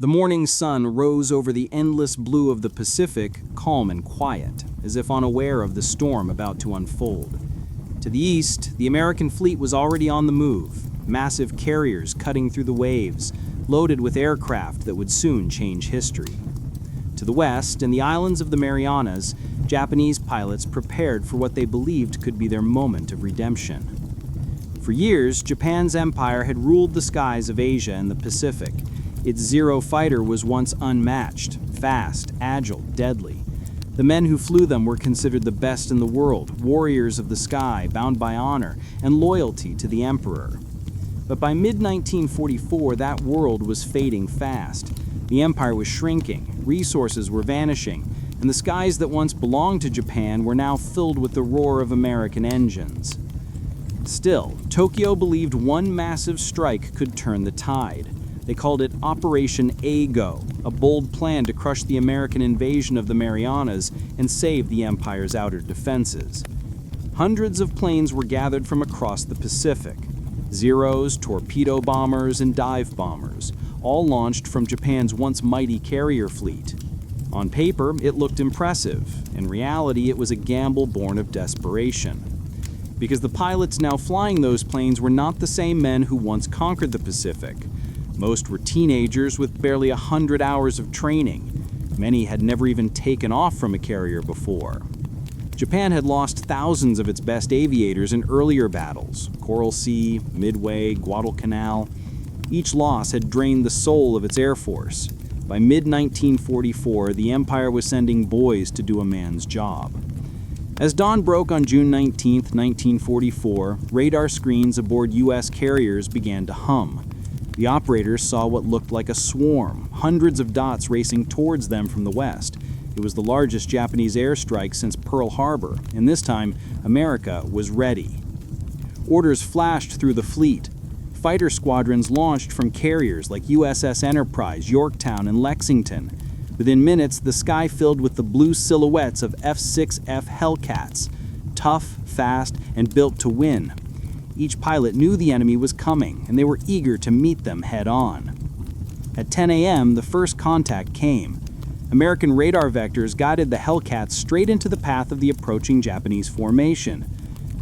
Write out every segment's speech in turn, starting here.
The morning sun rose over the endless blue of the Pacific, calm and quiet, as if unaware of the storm about to unfold. To the east, the American fleet was already on the move, massive carriers cutting through the waves, loaded with aircraft that would soon change history. To the west, in the islands of the Marianas, Japanese pilots prepared for what they believed could be their moment of redemption. For years, Japan's empire had ruled the skies of Asia and the Pacific. Its Zero fighter was once unmatched, fast, agile, deadly. The men who flew them were considered the best in the world, warriors of the sky, bound by honor and loyalty to the emperor. But by mid-1944, that world was fading fast. The empire was shrinking, resources were vanishing, and the skies that once belonged to Japan were now filled with the roar of American engines. Still, Tokyo believed one massive strike could turn the tide. They called it Operation A-Go, a bold plan to crush the American invasion of the Marianas and save the empire's outer defenses. Hundreds of planes were gathered from across the Pacific. Zeros, torpedo bombers, and dive bombers, all launched from Japan's once mighty carrier fleet. On paper, it looked impressive. In reality, it was a gamble born of desperation. Because the pilots now flying those planes were not the same men who once conquered the Pacific. Most were teenagers with barely 100 hours of training. Many had never even taken off from a carrier before. Japan had lost thousands of its best aviators in earlier battles, Coral Sea, Midway, Guadalcanal. Each loss had drained the soul of its air force. By mid-1944, the empire was sending boys to do a man's job. As dawn broke on June 19, 1944, radar screens aboard U.S. carriers began to hum. The operators saw what looked like a swarm, hundreds of dots racing towards them from the west. It was the largest Japanese airstrike since Pearl Harbor, and this time, America was ready. Orders flashed through the fleet. Fighter squadrons launched from carriers like USS Enterprise, Yorktown, and Lexington. Within minutes, the sky filled with the blue silhouettes of F-6F Hellcats, tough, fast, and built to win. Each pilot knew the enemy was coming, and they were eager to meet them head-on. At 10 a.m., the first contact came. American radar vectors guided the Hellcats straight into the path of the approaching Japanese formation.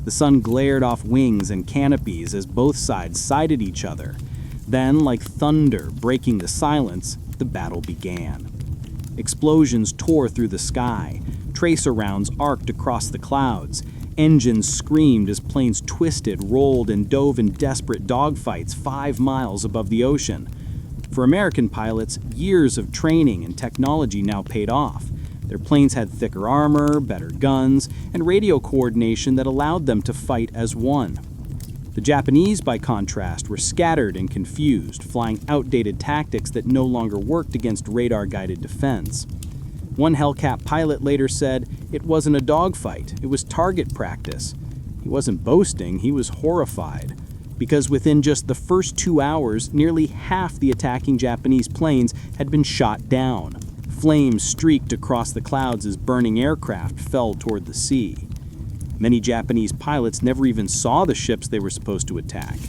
The sun glared off wings and canopies as both sides sighted each other. Then, like thunder breaking the silence, the battle began. Explosions tore through the sky. Tracer rounds arced across the clouds. Engines screamed as planes twisted, rolled, and dove in desperate dogfights 5 miles above the ocean. For American pilots, years of training and technology now paid off. Their planes had thicker armor, better guns, and radio coordination that allowed them to fight as one. The Japanese, by contrast, were scattered and confused, flying outdated tactics that no longer worked against radar-guided defense. One Hellcat pilot later said, "It wasn't a dogfight, it was target practice." He wasn't boasting, he was horrified. Because within just the first 2 hours, nearly half the attacking Japanese planes had been shot down. Flames streaked across the clouds as burning aircraft fell toward the sea. Many Japanese pilots never even saw the ships they were supposed to attack.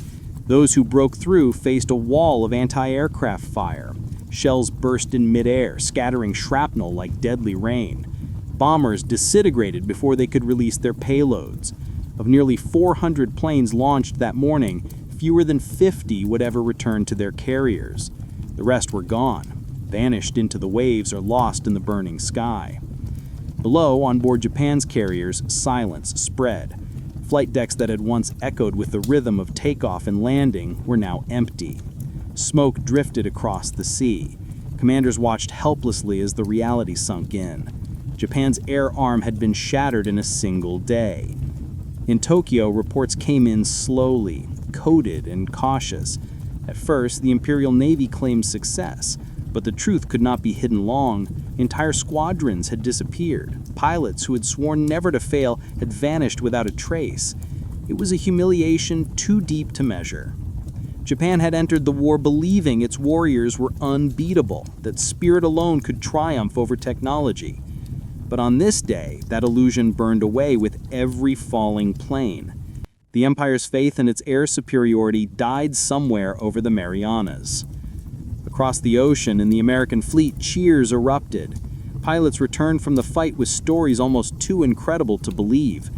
Those who broke through faced a wall of anti-aircraft fire. Shells burst in midair, scattering shrapnel like deadly rain. Bombers disintegrated before they could release their payloads. Of nearly 400 planes launched that morning, fewer than 50 would ever return to their carriers. The rest were gone, vanished into the waves or lost in the burning sky. Below, on board Japan's carriers, silence spread. Flight decks that had once echoed with the rhythm of takeoff and landing were now empty. Smoke drifted across the sea. Commanders watched helplessly as the reality sunk in. Japan's air arm had been shattered in a single day. In Tokyo, reports came in slowly, coded and cautious. At first, the Imperial Navy claimed success, but the truth could not be hidden long. Entire squadrons had disappeared. Pilots who had sworn never to fail had vanished without a trace. It was a humiliation too deep to measure. Japan had entered the war believing its warriors were unbeatable, that spirit alone could triumph over technology. But on this day, that illusion burned away with every falling plane. The Empire's faith in its air superiority died somewhere over the Marianas. Across the ocean in the American fleet, cheers erupted. Pilots returned from the fight with stories almost too incredible to believe.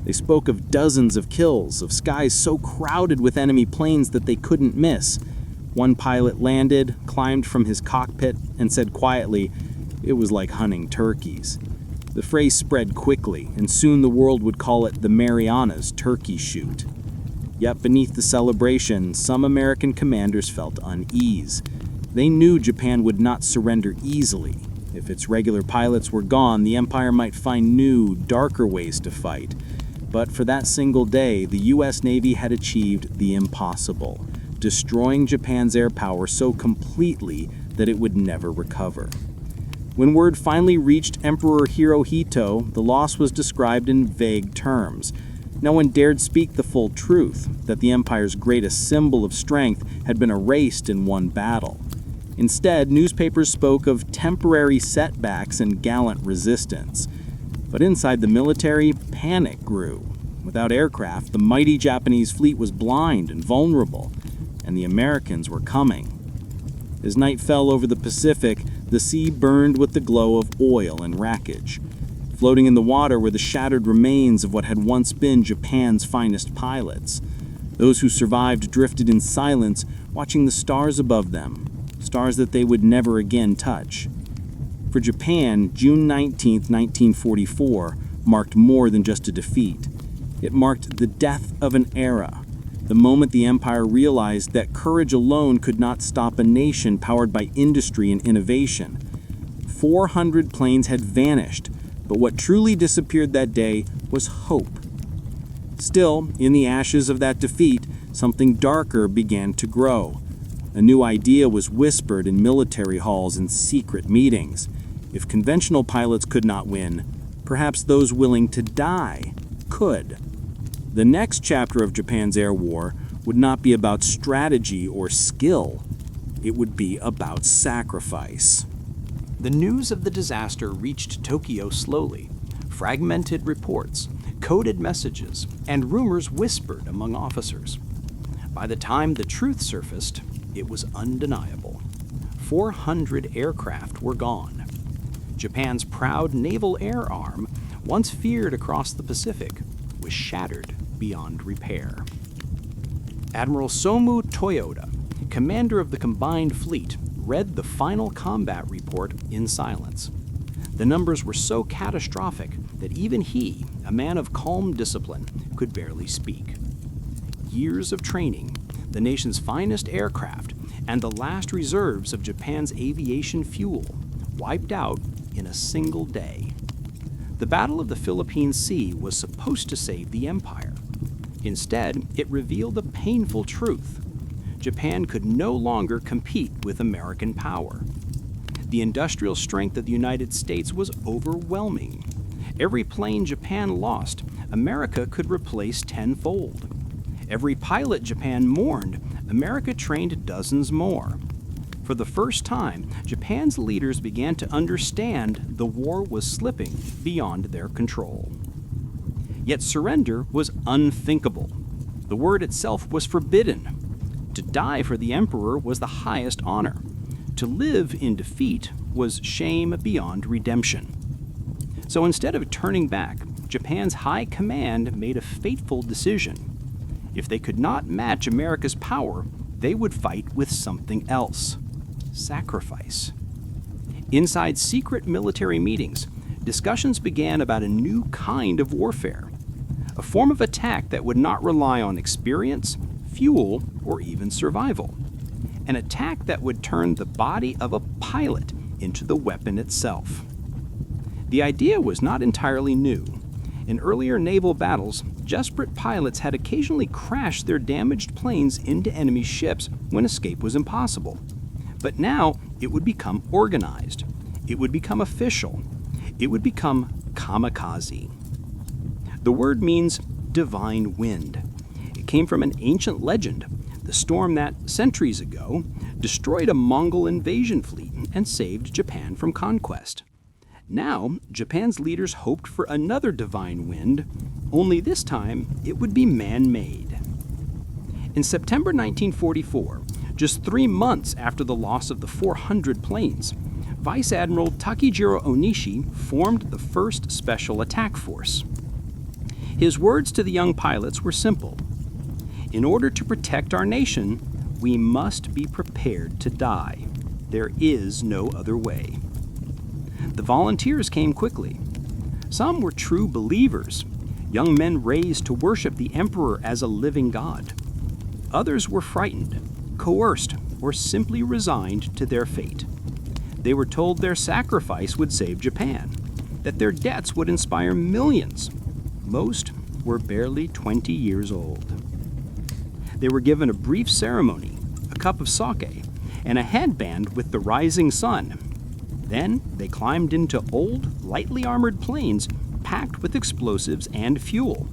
They spoke of dozens of kills, of skies so crowded with enemy planes that they couldn't miss. One pilot landed, climbed from his cockpit, and said quietly, "It was like hunting turkeys." The phrase spread quickly, and soon the world would call it the Marianas Turkey Shoot. Yet beneath the celebration, some American commanders felt unease. They knew Japan would not surrender easily. If its regular pilots were gone, the Empire might find new, darker ways to fight. But for that single day, the U.S. Navy had achieved the impossible, destroying Japan's air power so completely that it would never recover. When word finally reached Emperor Hirohito, the loss was described in vague terms. No one dared speak the full truth, that the Empire's greatest symbol of strength had been erased in one battle. Instead, newspapers spoke of temporary setbacks and gallant resistance. But inside the military, panic grew. Without aircraft, the mighty Japanese fleet was blind and vulnerable, and the Americans were coming. As night fell over the Pacific, the sea burned with the glow of oil and wreckage. Floating in the water were the shattered remains of what had once been Japan's finest pilots. Those who survived drifted in silence, watching the stars above them, stars that they would never again touch. For Japan, June 19, 1944, marked more than just a defeat. It marked the death of an era, the moment the Empire realized that courage alone could not stop a nation powered by industry and innovation. 400 planes had vanished, but what truly disappeared that day was hope. Still, in the ashes of that defeat, something darker began to grow. A new idea was whispered in military halls and secret meetings. If conventional pilots could not win, perhaps those willing to die could. The next chapter of Japan's air war would not be about strategy or skill. It would be about sacrifice. The news of the disaster reached Tokyo slowly. Fragmented reports, coded messages, and rumors whispered among officers. By the time the truth surfaced, it was undeniable. 400 aircraft were gone. Japan's proud naval air arm, once feared across the Pacific, was shattered beyond repair. Admiral Somu Toyoda, commander of the combined fleet, read the final combat report in silence. The numbers were so catastrophic that even he, a man of calm discipline, could barely speak. Years of training, the nation's finest aircraft, and the last reserves of Japan's aviation fuel wiped out in a single day. The Battle of the Philippine Sea was supposed to save the empire. Instead, it revealed a painful truth. Japan could no longer compete with American power. The industrial strength of the United States was overwhelming. Every plane Japan lost, America could replace tenfold. Every pilot Japan mourned, America trained dozens more. For the first time, Japan's leaders began to understand the war was slipping beyond their control. Yet surrender was unthinkable. The word itself was forbidden. To die for the emperor was the highest honor. To live in defeat was shame beyond redemption. So instead of turning back, Japan's high command made a fateful decision. If they could not match America's power, they would fight with something else: sacrifice. Inside secret military meetings, discussions began about a new kind of warfare, a form of attack that would not rely on experience, fuel, or even survival. An attack that would turn the body of a pilot into the weapon itself. The idea was not entirely new. In earlier naval battles, desperate pilots had occasionally crashed their damaged planes into enemy ships when escape was impossible. But now it would become organized. It would become official. It would become kamikaze. The word means divine wind. It came from an ancient legend, the storm that, centuries ago, destroyed a Mongol invasion fleet and saved Japan from conquest. Now, Japan's leaders hoped for another divine wind, only this time it would be man-made. In September 1944, Just 3 months after the loss of the 400 planes, Vice Admiral Takejiro Onishi formed the first Special Attack Force. His words to the young pilots were simple: "In order to protect our nation, we must be prepared to die. There is no other way." The volunteers came quickly. Some were true believers, young men raised to worship the emperor as a living god. Others were frightened, coerced, or simply resigned to their fate. They were told their sacrifice would save Japan, that their deaths would inspire millions. Most were barely 20 years old. They were given a brief ceremony, a cup of sake, and a headband with the rising sun. Then they climbed into old, lightly armored planes packed with explosives and fuel.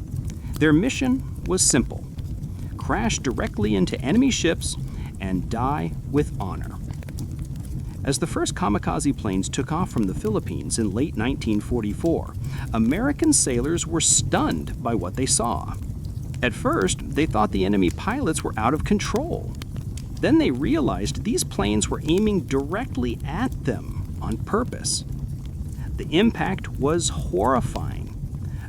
Their mission was simple: crash directly into enemy ships and die with honor. As the first kamikaze planes took off from the Philippines in late 1944, American sailors were stunned by what they saw. At first, they thought the enemy pilots were out of control. Then they realized these planes were aiming directly at them on purpose. The impact was horrifying.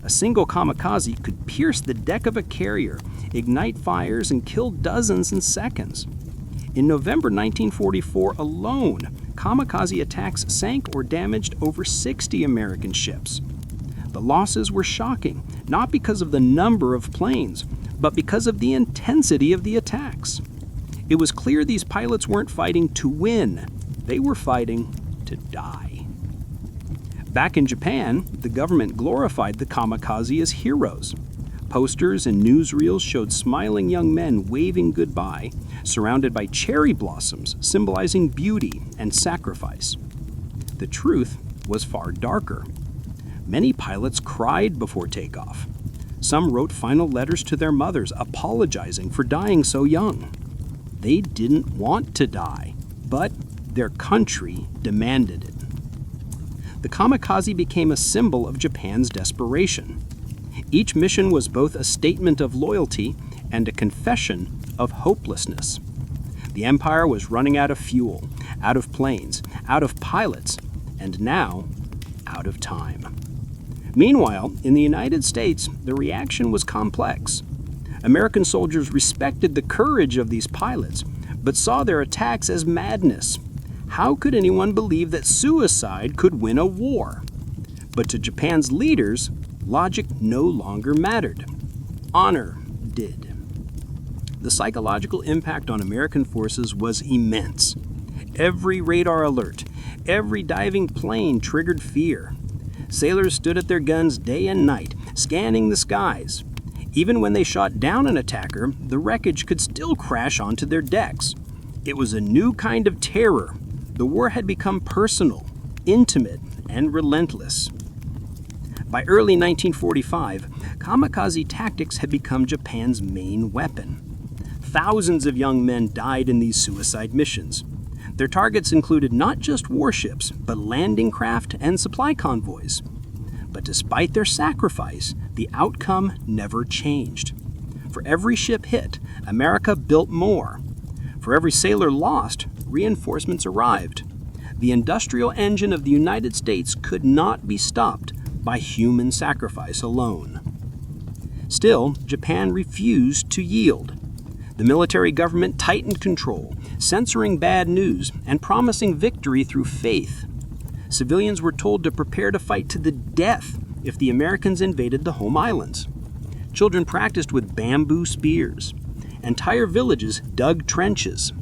A single kamikaze could pierce the deck of a carrier, ignite fires, and kill dozens in seconds. In November 1944 alone, kamikaze attacks sank or damaged over 60 American ships. The losses were shocking, not because of the number of planes, but because of the intensity of the attacks. It was clear these pilots weren't fighting to win, they were fighting to die. Back in Japan, the government glorified the kamikaze as heroes. Posters and newsreels showed smiling young men waving goodbye, surrounded by cherry blossoms symbolizing beauty and sacrifice. The truth was far darker. Many pilots cried before takeoff. Some wrote final letters to their mothers apologizing for dying so young. They didn't want to die, but their country demanded it. The kamikaze became a symbol of Japan's desperation. Each mission was both a statement of loyalty and a confession of hopelessness. The empire was running out of fuel, out of planes, out of pilots, and now out of time. Meanwhile, in the United States, the reaction was complex. American soldiers respected the courage of these pilots, but saw their attacks as madness. How could anyone believe that suicide could win a war? But to Japan's leaders, logic no longer mattered. Honor did. The psychological impact on American forces was immense. Every radar alert, every diving plane triggered fear. Sailors stood at their guns day and night, scanning the skies. Even when they shot down an attacker, the wreckage could still crash onto their decks. It was a new kind of terror. The war had become personal, intimate, and relentless. By early 1945, kamikaze tactics had become Japan's main weapon. Thousands of young men died in these suicide missions. Their targets included not just warships, but landing craft and supply convoys. But despite their sacrifice, the outcome never changed. For every ship hit, America built more. For every sailor lost, reinforcements arrived. The industrial engine of the United States could not be stopped by human sacrifice alone. Still, Japan refused to yield. The military government tightened control, censoring bad news and promising victory through faith. Civilians were told to prepare to fight to the death if the Americans invaded the home islands. Children practiced with bamboo spears. Entire villages dug trenches.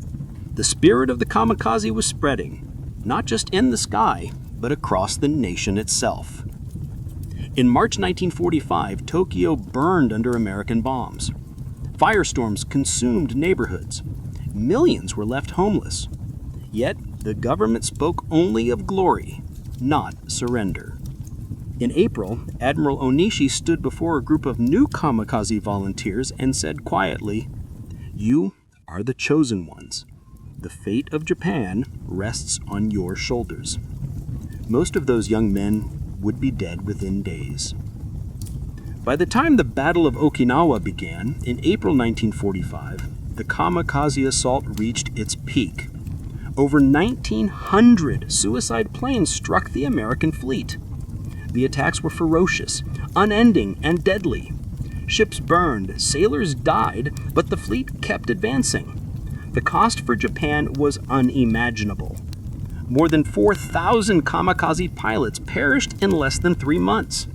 The spirit of the kamikaze was spreading, not just in the sky, but across the nation itself. In March 1945, Tokyo burned under American bombs. Firestorms consumed neighborhoods. Millions were left homeless. Yet, the government spoke only of glory, not surrender. In April, Admiral Onishi stood before a group of new kamikaze volunteers and said quietly, "You are the chosen ones. The fate of Japan rests on your shoulders." Most of those young men would be dead within days. By the time the Battle of Okinawa began in April 1945, the kamikaze assault reached its peak. Over 1,900 suicide planes struck the American fleet. The attacks were ferocious, unending, and deadly. Ships burned, sailors died, but the fleet kept advancing. The cost for Japan was unimaginable. More than 4,000 kamikaze pilots perished in less than 3 months.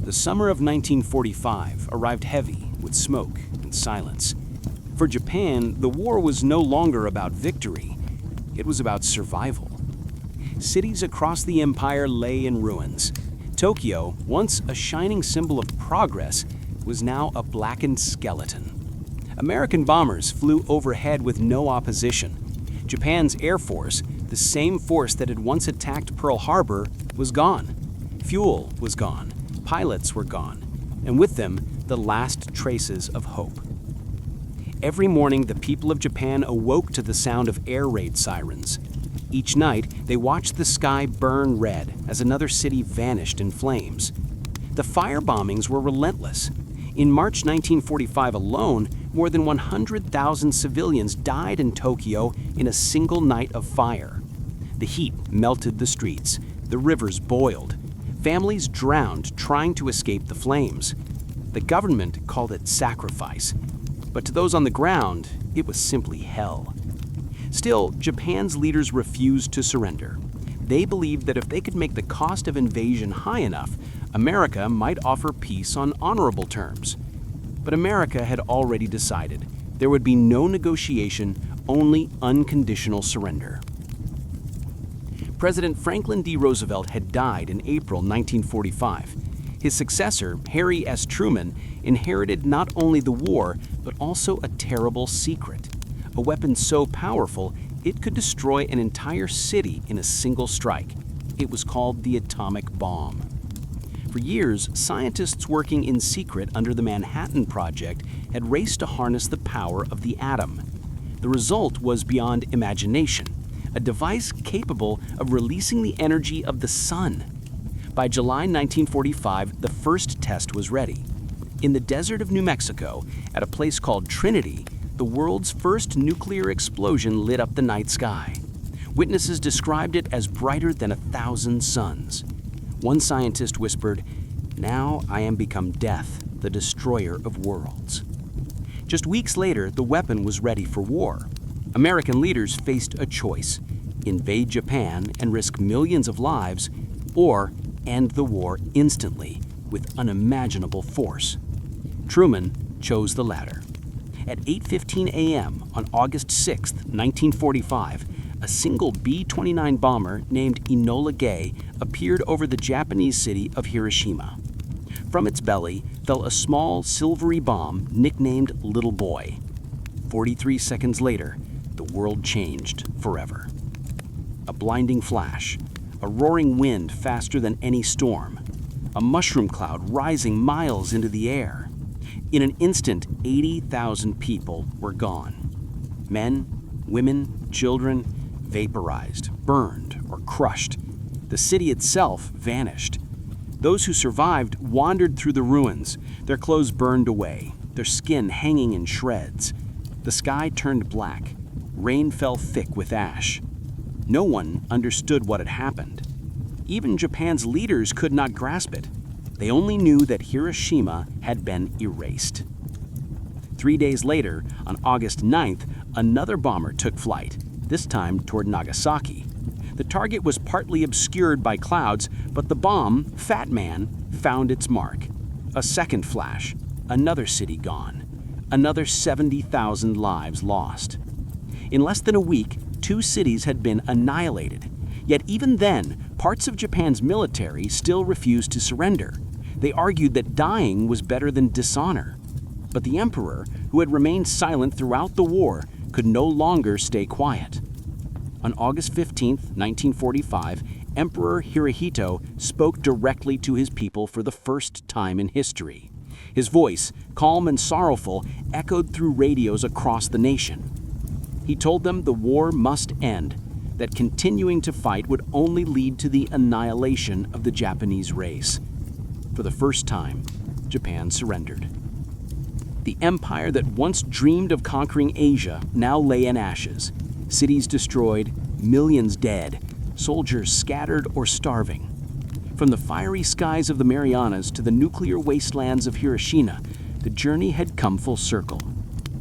The summer of 1945 arrived heavy with smoke and silence. For Japan, the war was no longer about victory. It was about survival. Cities across the empire lay in ruins. Tokyo, once a shining symbol of progress, was now a blackened skeleton. American bombers flew overhead with no opposition. Japan's Air Force, the same force that had once attacked Pearl Harbor, was gone. Fuel was gone. Pilots were gone. And with them, the last traces of hope. Every morning, the people of Japan awoke to the sound of air raid sirens. Each night, they watched the sky burn red as another city vanished in flames. The fire bombings were relentless. In March 1945 alone, more than 100,000 civilians died in Tokyo in a single night of fire. The heat melted the streets. The rivers boiled. Families drowned trying to escape the flames. The government called it sacrifice, but to those on the ground, it was simply hell. Still, Japan's leaders refused to surrender. They believed that if they could make the cost of invasion high enough, America might offer peace on honorable terms. But America had already decided there would be no negotiation, only unconditional surrender. President Franklin D. Roosevelt had died in April 1945. His successor, Harry S. Truman, inherited not only the war, but also a terrible secret. A weapon so powerful, it could destroy an entire city in a single strike. It was called the atomic bomb. For years, scientists working in secret under the Manhattan Project had raced to harness the power of the atom. The result was beyond imagination, a device capable of releasing the energy of the sun. By July 1945, the first test was ready. In the desert of New Mexico, at a place called Trinity, the world's first nuclear explosion lit up the night sky. Witnesses described it as brighter than 1,000 suns. One scientist whispered, "Now I am become death, the destroyer of worlds." Just weeks later, the weapon was ready for war. American leaders faced a choice: invade Japan and risk millions of lives, or end the war instantly with unimaginable force. Truman chose the latter. At 8:15 a.m. on August 6, 1945, a single B-29 bomber named Enola Gay appeared over the Japanese city of Hiroshima. From its belly fell a small silvery bomb nicknamed Little Boy. 43 seconds later, the world changed forever. A blinding flash, a roaring wind faster than any storm, a mushroom cloud rising miles into the air. In an instant, 80,000 people were gone. Men, women, children, vaporized, burned, or crushed. The city itself vanished. Those who survived wandered through the ruins, their clothes burned away, their skin hanging in shreds. The sky turned black. Rain fell thick with ash. No one understood what had happened. Even Japan's leaders could not grasp it. They only knew that Hiroshima had been erased. 3 days later, on August 9th, another bomber took flight, this time toward Nagasaki. The target was partly obscured by clouds, but the bomb, Fat Man, found its mark. A second flash, another city gone, another 70,000 lives lost. In less than a week, 2 cities had been annihilated. Yet even then, parts of Japan's military still refused to surrender. They argued that dying was better than dishonor. But the emperor, who had remained silent throughout the war, could no longer stay quiet. On August 15, 1945, Emperor Hirohito spoke directly to his people for the first time in history. His voice, calm and sorrowful, echoed through radios across the nation. He told them the war must end, that continuing to fight would only lead to the annihilation of the Japanese race. For the first time, Japan surrendered. The empire that once dreamed of conquering Asia now lay in ashes. Cities destroyed, millions dead, soldiers scattered or starving. From the fiery skies of the Marianas to the nuclear wastelands of Hiroshima, the journey had come full circle.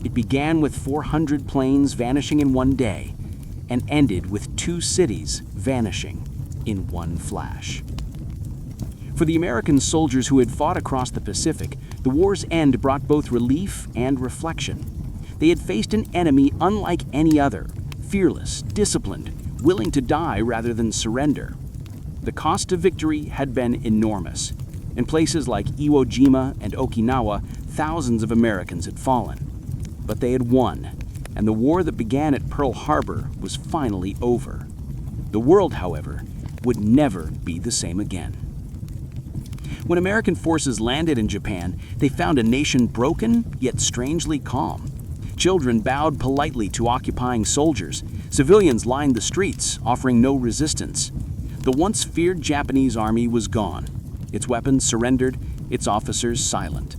It began with 400 planes vanishing in one day and ended with 2 cities vanishing in one flash. For the American soldiers who had fought across the Pacific, the war's end brought both relief and reflection. They had faced an enemy unlike any other, fearless, disciplined, willing to die rather than surrender. The cost of victory had been enormous. In places like Iwo Jima and Okinawa, thousands of Americans had fallen. But they had won, and the war that began at Pearl Harbor was finally over. The world, however, would never be the same again. When American forces landed in Japan, they found a nation broken yet strangely calm. Children bowed politely to occupying soldiers. Civilians lined the streets, offering no resistance. The once feared Japanese army was gone. Its weapons surrendered, its officers silent.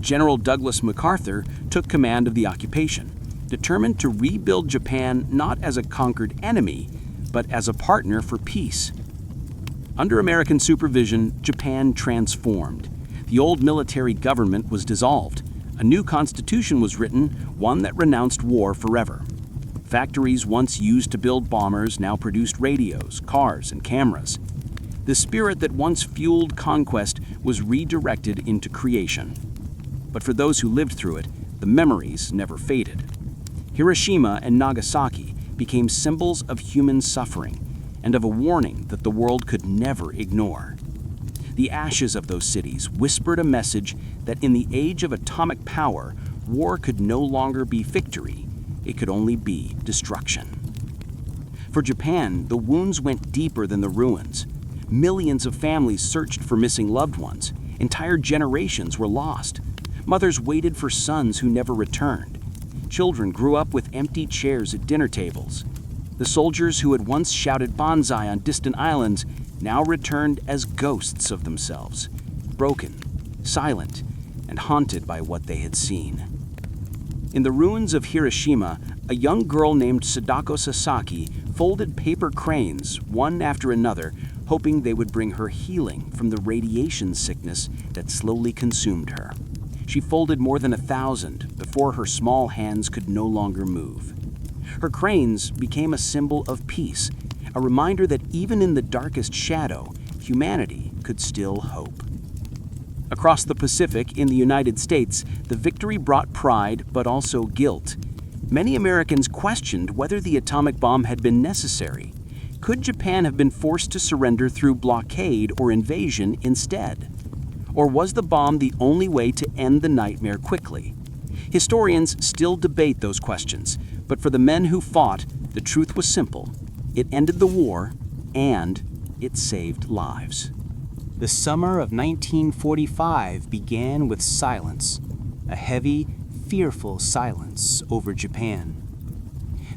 General Douglas MacArthur took command of the occupation, determined to rebuild Japan not as a conquered enemy, but as a partner for peace. Under American supervision, Japan transformed. The old military government was dissolved. A new constitution was written, one that renounced war forever. Factories once used to build bombers now produced radios, cars, and cameras. The spirit that once fueled conquest was redirected into creation. But for those who lived through it, the memories never faded. Hiroshima and Nagasaki became symbols of human suffering and of a warning that the world could never ignore. The ashes of those cities whispered a message that in the age of atomic power, war could no longer be victory, it could only be destruction. For Japan, the wounds went deeper than the ruins. Millions of families searched for missing loved ones. Entire generations were lost. Mothers waited for sons who never returned. Children grew up with empty chairs at dinner tables. The soldiers who had once shouted banzai on distant islands now returned as ghosts of themselves, broken, silent, and haunted by what they had seen. In the ruins of Hiroshima, a young girl named Sadako Sasaki folded paper cranes, one after another, hoping they would bring her healing from the radiation sickness that slowly consumed her. She folded more than 1,000 before her small hands could no longer move. Her cranes became a symbol of peace, a reminder that even in the darkest shadow, humanity could still hope. Across the Pacific in the United States, the victory brought pride but also guilt. Many Americans questioned whether the atomic bomb had been necessary. Could Japan have been forced to surrender through blockade or invasion instead? Or was the bomb the only way to end the nightmare quickly? Historians still debate those questions, but for the men who fought, the truth was simple. It ended the war, and it saved lives. The summer of 1945 began with silence, a heavy, fearful silence over Japan.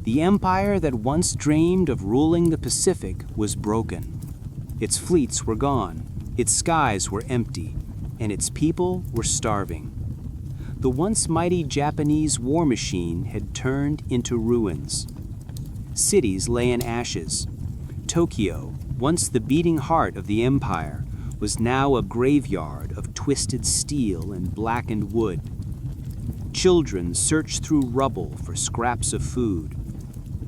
The empire that once dreamed of ruling the Pacific was broken. Its fleets were gone, its skies were empty, and its people were starving. The once mighty Japanese war machine had turned into ruins. Cities lay in ashes. Tokyo, once the beating heart of the empire, was now a graveyard of twisted steel and blackened wood. Children searched through rubble for scraps of food.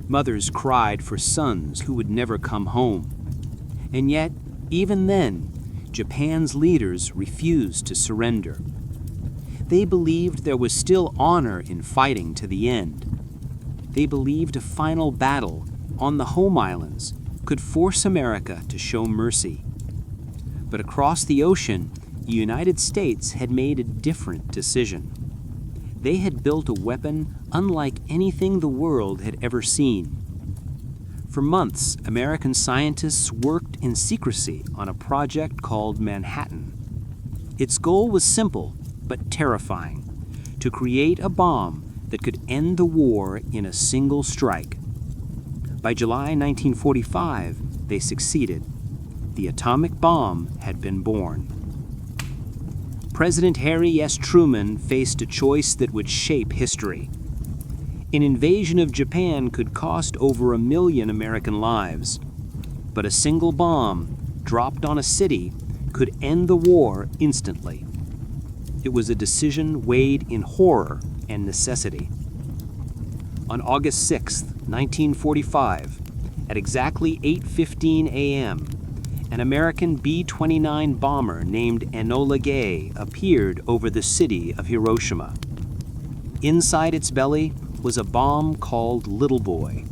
Mothers cried for sons who would never come home. And yet, even then, Japan's leaders refused to surrender. They believed there was still honor in fighting to the end. They believed a final battle on the home islands could force America to show mercy. But across the ocean, the United States had made a different decision. They had built a weapon unlike anything the world had ever seen. For months, American scientists worked in secrecy on a project called Manhattan. Its goal was simple but terrifying: to create a bomb that could end the war in a single strike. By July 1945, they succeeded. The atomic bomb had been born. President Harry S. Truman faced a choice that would shape history. An invasion of Japan could cost over 1 million American lives, but a single bomb dropped on a city could end the war instantly. It was a decision weighed in horror and necessity. On August 6, 1945, at exactly 8:15 a.m., an American B-29 bomber named Enola Gay appeared over the city of Hiroshima. Inside its belly was a bomb called Little Boy.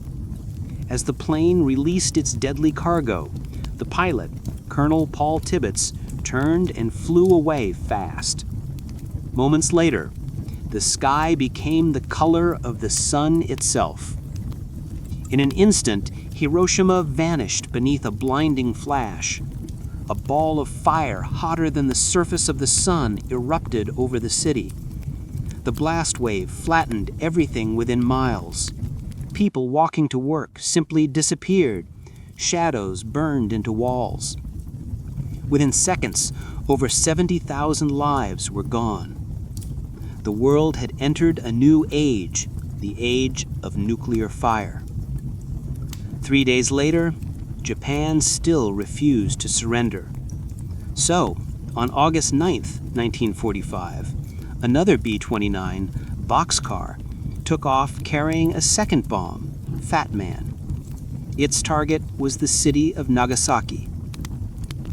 As the plane released its deadly cargo, the pilot, Colonel Paul Tibbets, turned and flew away fast. Moments later, the sky became the color of the sun itself. In an instant, Hiroshima vanished beneath a blinding flash. A ball of fire hotter than the surface of the sun erupted over the city. The blast wave flattened everything within miles. People walking to work simply disappeared. Shadows burned into walls. Within seconds, over 70,000 lives were gone. The world had entered a new age, the age of nuclear fire. 3 days later, Japan still refused to surrender. So, on August 9, 1945, another B-29 boxcar took off carrying a second bomb, Fat Man. Its target was the city of Nagasaki.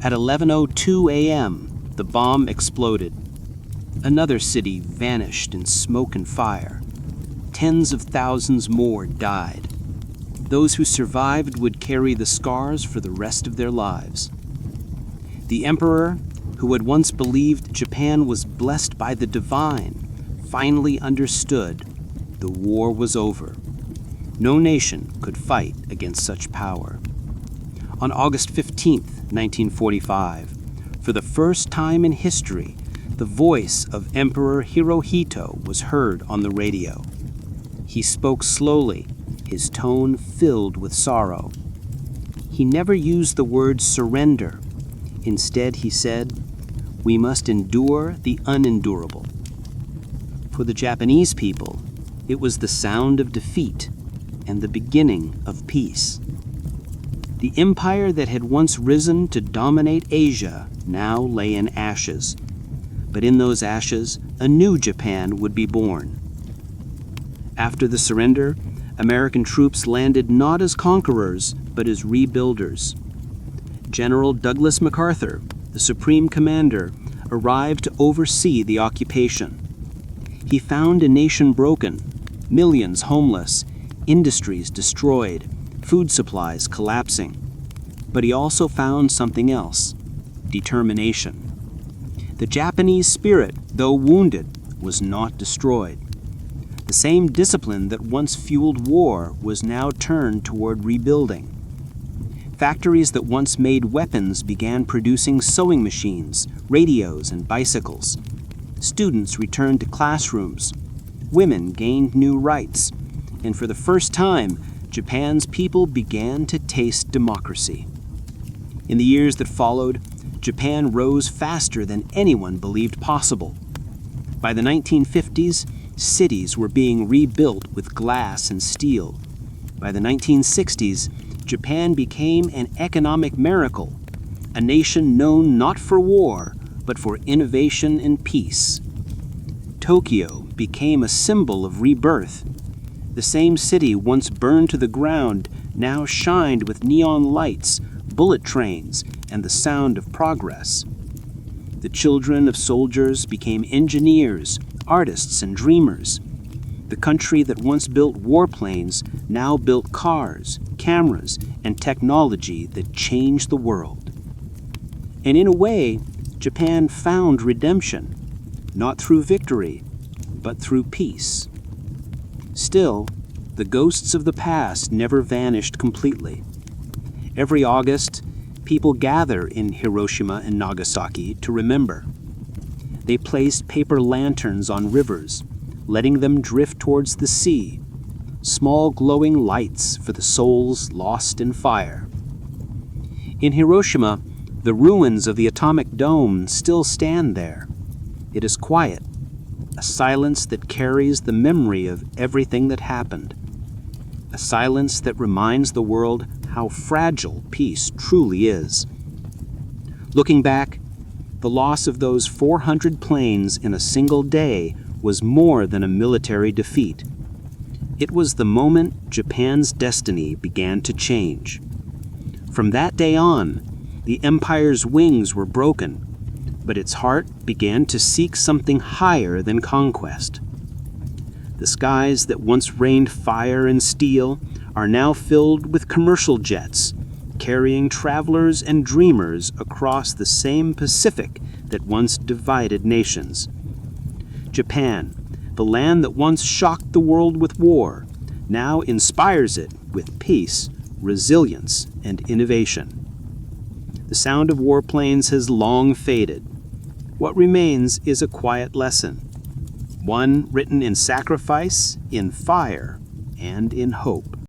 At 11:02 a.m., the bomb exploded. Another city vanished in smoke and fire. Tens of thousands more died. Those who survived would carry the scars for the rest of their lives. The emperor, who had once believed Japan was blessed by the divine, finally understood the war was over. No nation could fight against such power. On August 15, 1945, for the first time in history, the voice of Emperor Hirohito was heard on the radio. He spoke slowly, his tone filled with sorrow. He never used the word surrender. Instead, he said, "We must endure the unendurable." For the Japanese people, it was the sound of defeat and the beginning of peace. The empire that had once risen to dominate Asia now lay in ashes. But in those ashes, a new Japan would be born. After the surrender, American troops landed not as conquerors, but as rebuilders. General Douglas MacArthur, the supreme commander, arrived to oversee the occupation. He found a nation broken, millions homeless, industries destroyed, food supplies collapsing. But he also found something else: determination. The Japanese spirit, though wounded, was not destroyed. The same discipline that once fueled war was now turned toward rebuilding. Factories that once made weapons began producing sewing machines, radios, and bicycles. Students returned to classrooms. Women gained new rights. And for the first time, Japan's people began to taste democracy. In the years that followed, Japan rose faster than anyone believed possible. By the 1950s, cities were being rebuilt with glass and steel. By the 1960s, Japan became an economic miracle, a nation known not for war, but for innovation and peace. Tokyo became a symbol of rebirth. The same city once burned to the ground now shined with neon lights, bullet trains, and the sound of progress. The children of soldiers became engineers, artists, and dreamers. The country that once built warplanes now built cars, cameras, and technology that changed the world. And in a way, Japan found redemption, not through victory, but through peace. Still, the ghosts of the past never vanished completely. Every August, people gather in Hiroshima and Nagasaki to remember. They placed paper lanterns on rivers, letting them drift towards the sea, small glowing lights for the souls lost in fire. In Hiroshima, the ruins of the atomic dome still stand there. It is quiet, a silence that carries the memory of everything that happened, a silence that reminds the world how fragile peace truly is. Looking back, the loss of those 400 planes in a single day was more than a military defeat. It was the moment Japan's destiny began to change. From that day on, the empire's wings were broken, but its heart began to seek something higher than conquest. The skies that once rained fire and steel are now filled with commercial jets, carrying travelers and dreamers across the same Pacific that once divided nations. Japan, the land that once shocked the world with war, now inspires it with peace, resilience, and innovation. The sound of warplanes has long faded. What remains is a quiet lesson, one written in sacrifice, in fire, and in hope.